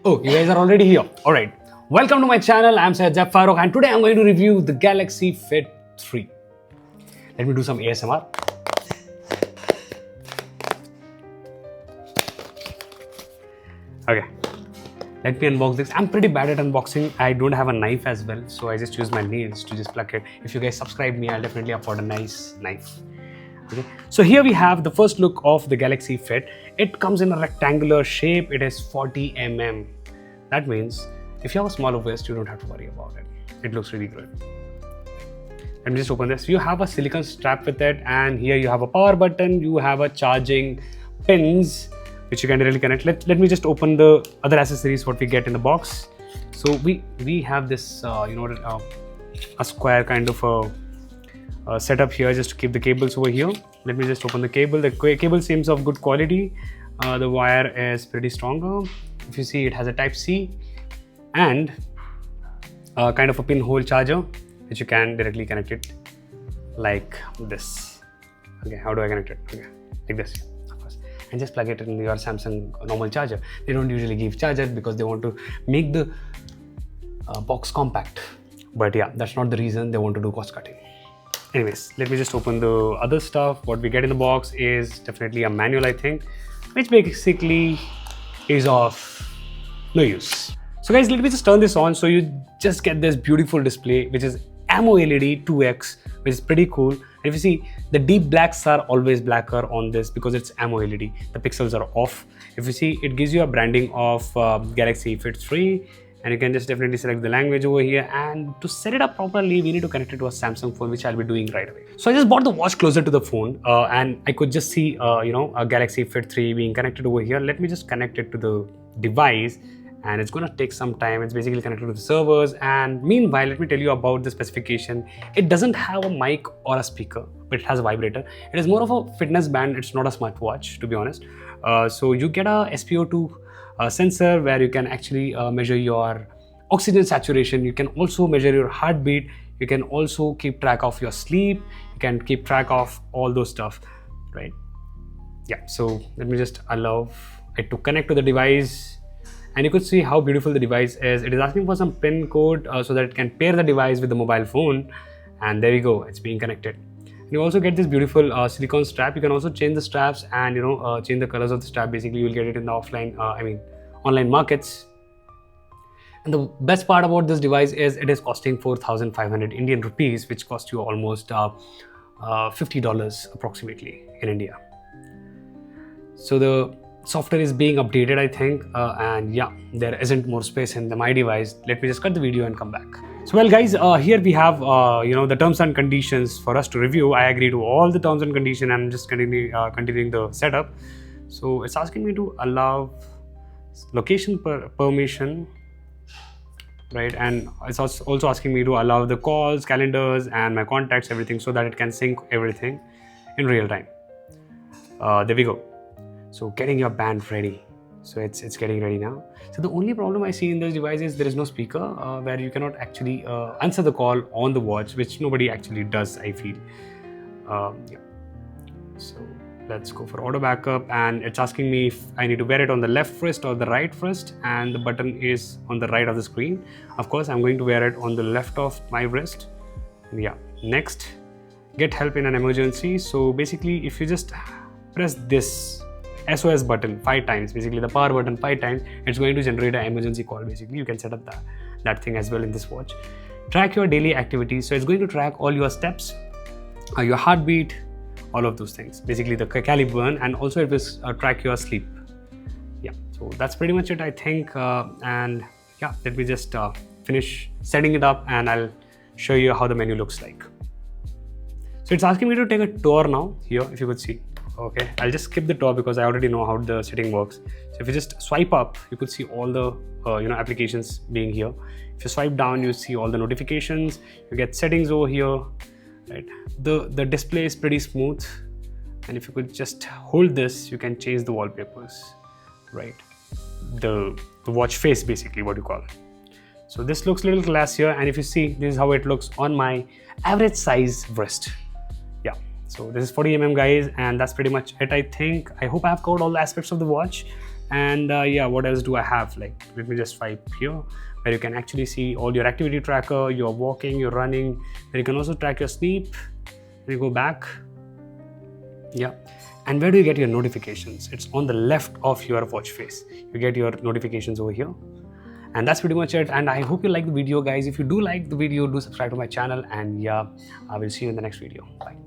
Oh, you guys are already here. Alright. Welcome to my channel. I'm Syed Farooq and today I'm going to review the Galaxy Fit3. Let me do some ASMR. Okay. Let me unbox this. I'm pretty bad at unboxing. I don't have a knife as well, so I just use my nails to just pluck it. If you guys subscribe me, I'll definitely afford a nice knife. Okay. So here we have the first look of the Galaxy Fit. It comes in a rectangular shape. It is 40 mm. That means if you have a smaller waist, you don't have to worry about it. It looks really good. Let me just open this. You have a silicone strap with it, and here you have a power button. You have a charging pins which you can directly connect. Let me just open the other accessories what we get in the box. So we have this a square kind of a setup here just to keep the cables over here. Let me just open the cable. The cable seems of good quality. The wire is pretty stronger. If you see, it has a type C and kind of a pinhole charger which you can directly connect it like this. Okay, how do I connect it? Okay, like this, of course. And just plug it in your Samsung normal charger. They don't usually give charger because they want to make the box compact. But yeah, that's not the reason. They want to do cost cutting. Anyways, let me just open the other stuff. What we get in the box is definitely a manual, I think, which basically is of no use. So guys, let me just turn this on. So you just get this beautiful display, which is AMOLED 2X, which is pretty cool. And if you see, the deep blacks are always blacker on this because it's AMOLED. The pixels are off. If you see, it gives you a branding of Galaxy Fit3. And you can just definitely select the language over here, and to set it up properly we need to connect it to a Samsung phone, which I'll be doing right away. So I just brought the watch closer to the phone and I could just see a Galaxy Fit3 being connected over here. Let me just connect it to the device, and it's gonna take some time. It's basically connected to the servers, and meanwhile let me tell you about the specification. It doesn't have a mic or a speaker, but it has a vibrator. It is more of a fitness band. It's not a smartwatch, to be honest. So you get a SpO2 sensor where you can actually measure your oxygen saturation. You can also measure your heartbeat. You can also keep track of your sleep. You can keep track of all those stuff, right? Yeah, so let me just allow it to connect to the device, and you could see how beautiful the device is. It is asking for some pin code so that it can pair the device with the mobile phone, and there you go, it's being connected. You also get this beautiful silicone strap. You can also change the straps and change the colors of the strap. Basically, you'll get it in the online markets. And the best part about this device is it is costing 4,500 Indian rupees, which cost you almost $50 approximately in India. So the software is being updated, I think, and yeah, there isn't more space in my device. Let me just cut the video and come back. So well guys, here we have the terms and conditions for us to review. I agree to all the terms and conditions. I'm just continuing the setup. So it's asking me to allow location permission, right? And it's also asking me to allow the calls, calendars, and my contacts, everything, so that it can sync everything in real time. There we go. So getting your band ready. So it's getting ready now. So the only problem I see in this device is there is no speaker where you cannot actually answer the call on the watch, which nobody actually does, I feel. Yeah. So let's go for auto backup, and it's asking me if I need to wear it on the left wrist or the right wrist, and the button is on the right of the screen. Of course, I'm going to wear it on the left of my wrist. Yeah. Next, get help in an emergency. So basically, if you just press this SOS button 5 times, basically the power button 5 times, it's going to generate an emergency call. Basically, you can set up that thing as well in this watch. Track your daily activities. So it's going to track all your steps, your heartbeat, all of those things. Basically the caliber, and also it will track your sleep. Yeah, so that's pretty much it, I think. And yeah, let me just finish setting it up, and I'll show you how the menu looks like. So it's asking me to take a tour now. Here, if you could see. Okay, I'll just skip the tour because I already know how the setting works. So if you just swipe up, you could see all the applications being here. If you swipe down, you see all the notifications. You get settings over here, right? The display is pretty smooth, and if you could just hold this, you can change the wallpapers, right? The watch face, basically, what you call. So this looks a little classier, and if you see, this is how it looks on my average size wrist. Yeah. So this is 40 mm guys, and that's pretty much it, I think. I hope I have covered all the aspects of the watch, And yeah, what else do I have? Like, let me just swipe here, where you can actually see all your activity tracker, you're walking, you're running, and you can also track your sleep. You go back. Yeah. And where do you get your notifications? It's on the left of your watch face. You get your notifications over here. And that's pretty much it. And I hope you like the video, guys. If you do like the video, do subscribe to my channel. And yeah, I will see you in the next video. Bye.